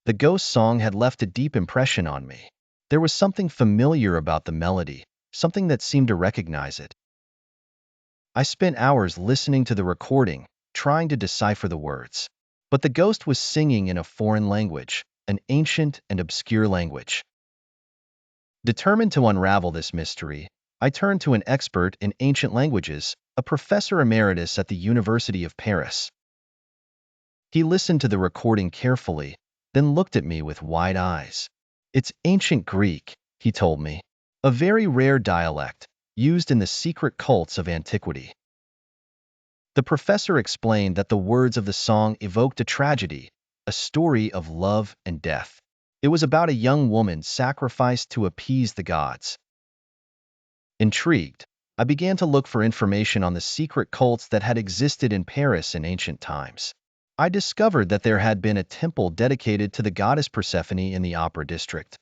The ghost song had left a deep impression on me. There was something familiar about the melody, something that seemed to recognize it. I spent hours listening to the recording, trying to decipher the words. But the ghost was singing in a foreign language, an ancient and obscure language. Determined to unravel this mystery, I turned to an expert in ancient languages, a professor emeritus at the University of Paris. He listened to the recording carefully, then looked at me with wide eyes. "It's ancient Greek," he told me, "a very rare dialect, used in the secret cults of antiquity." The professor explained that the words of the song evoked a tragedy, a story of love and death. It was about a young woman sacrificed to appease the gods. Intrigued, I began to look for information on the secret cults that had existed in Paris in ancient times. I discovered that there had been a temple dedicated to the goddess Persephone in the opera district.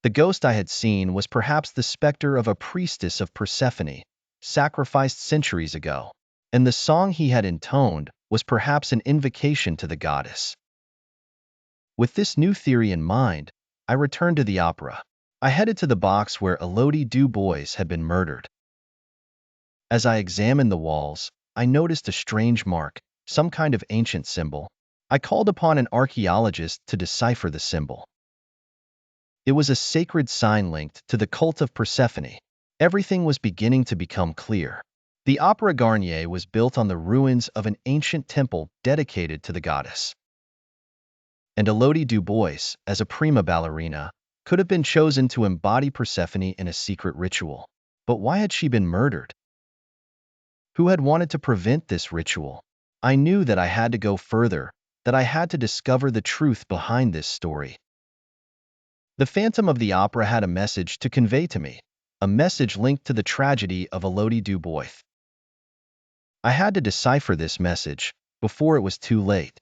The ghost I had seen was perhaps the specter of a priestess of Persephone, sacrificed centuries ago, and the song he had intoned was perhaps an invocation to the goddess. With this new theory in mind, I returned to the opera. I headed to the box where Elodie Du Bois had been murdered. As I examined the walls, I noticed a strange mark, some kind of ancient symbol. I called upon an archaeologist to decipher the symbol. It was a sacred sign linked to the cult of Persephone. Everything was beginning to become clear. The Opera Garnier was built on the ruins of an ancient temple dedicated to the goddess. And Elodie Du Bois, as a prima ballerina, could have been chosen to embody Persephone in a secret ritual. But why had she been murdered? Who had wanted to prevent this ritual? I knew that I had to go further, that I had to discover the truth behind this story. The Phantom of the Opera had a message to convey to me, a message linked to the tragedy of Elodie Du Bois. I had to decipher this message before it was too late.